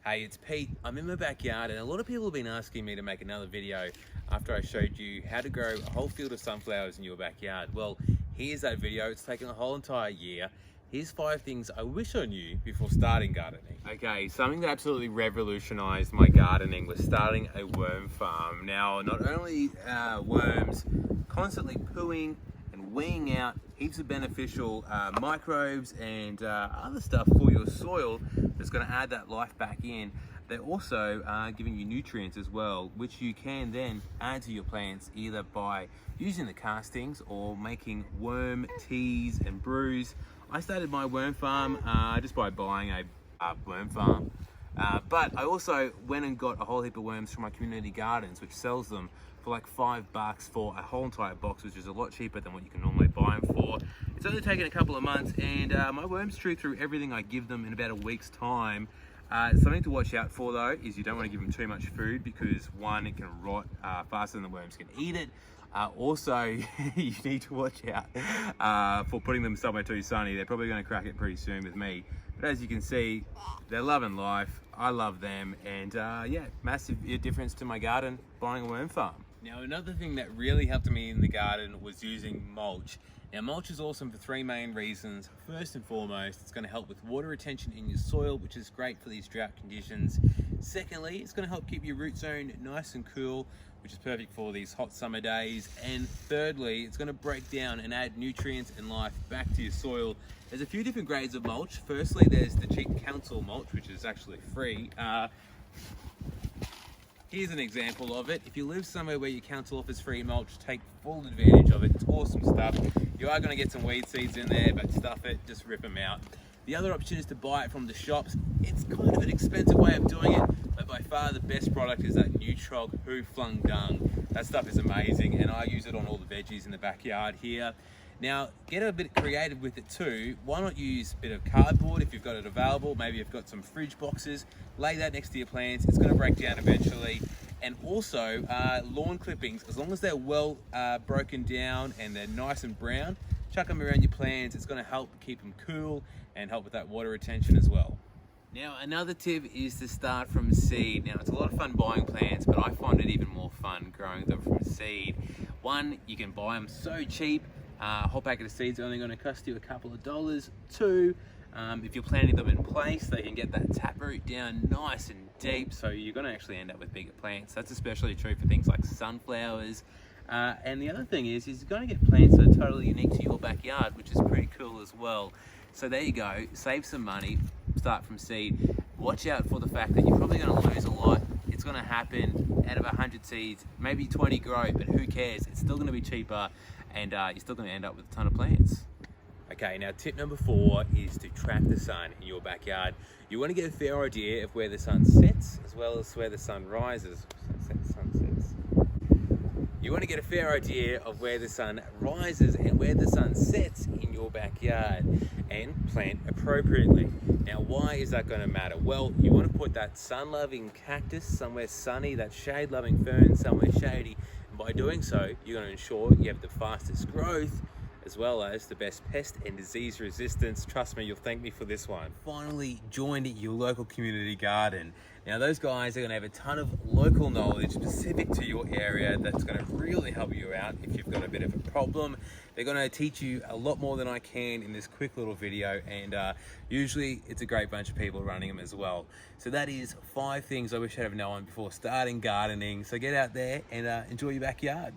Hey, it's Pete. I'm in my backyard and a lot of people have been asking me to make another video after I showed you how to grow a whole field of sunflowers in your backyard. Well, here's that video. It's taken a whole entire year. Here's 5 things I wish I knew before starting gardening. Okay, something that absolutely revolutionized my gardening was starting a worm farm. Now, not only worms constantly pooing and weeing out heaps of beneficial microbes and other stuff for your soil that's going to add that life back in, they're also giving you nutrients as well, which you can then add to your plants either by using the castings or making worm teas and brews. I started my worm farm just by buying a worm farm, but I also went and got a whole heap of worms from my community gardens, which sells them for like $5 for a whole entire box, which is a lot cheaper than what you can normally buy them for. It's only taken a couple of months, and my worms chew through everything I give them in about a week's time. Something to watch out for though is you don't want to give them too much food, because one, it can rot faster than the worms can eat it. Also, you need to watch out for putting them somewhere too sunny. They're probably going to crack it pretty soon with me. But as you can see, they're loving life. I love them, and yeah, massive difference to my garden buying a worm farm. Now, another thing that really helped me in the garden was using mulch. Now, mulch is awesome for 3 main reasons. First and foremost, it's going to help with water retention in your soil, which is great for these drought conditions. Secondly, it's going to help keep your root zone nice and cool, which is perfect for these hot summer days. And thirdly, it's going to break down and add nutrients and life back to your soil. There's a few different grades of mulch. Firstly, there's the cheap council mulch, which is actually free. Here's an example of it. If you live somewhere where your council offers free mulch, take full advantage of it. It's awesome stuff. You are going to get some weed seeds in there, but stuff it, just rip them out. The other option is to buy it from the shops. It's kind of an expensive way of doing it, but by far the best product is that Nutrog Who Flung Dung. That stuff is amazing, and I use it on all the veggies in the backyard here. Now, get a bit creative with it too. Why not use a bit of cardboard if you've got it available? Maybe you've got some fridge boxes. Lay that next to your plants. It's going to break down eventually. And also, lawn clippings, as long as they're well broken down and they're nice and brown, chuck them around your plants. It's going to help keep them cool and help with that water retention as well. Now, another tip is to start from seed. Now, it's a lot of fun buying plants, but I find it even more fun growing them from seed. One, you can buy them so cheap. A whole packet of seeds are only going to cost you a couple of dollars. 2, if you're planting them in place, they can get that taproot down nice and deep, so you're going to actually end up with bigger plants. That's especially true for things like sunflowers. And the other thing is you're going to get plants that are totally unique to your backyard, which is pretty cool as well. So there you go, save some money, start from seed. Watch out for the fact that you're probably going to lose a lot. It's going to happen. Out of 100 seeds, maybe 20 grow, but who cares? It's still going to be cheaper, and you're still going to end up with a ton of plants. Okay, now tip number 4 is to track the sun in your backyard. You want to get a fair idea of where the sun sets as well as where the sun rises. Sunsets. You want to get a fair idea of where the sun rises and where the sun sets in your backyard, and plant appropriately. Now, why is that going to matter? Well, you want to put that sun-loving cactus somewhere sunny, that shade-loving fern somewhere shady. And by doing so, you're going to ensure you have the fastest growth as well as the best pest and disease resistance. Trust me, you'll thank me for this one. Finally, join your local community garden. Now, those guys are going to have a ton of local knowledge specific to your area that's going to really help you out if you've got a bit of a problem. They're going to teach you a lot more than I can in this quick little video, and usually it's a great bunch of people running them as well. So that is 5 things I wish I'd have known before starting gardening. So get out there and enjoy your backyard.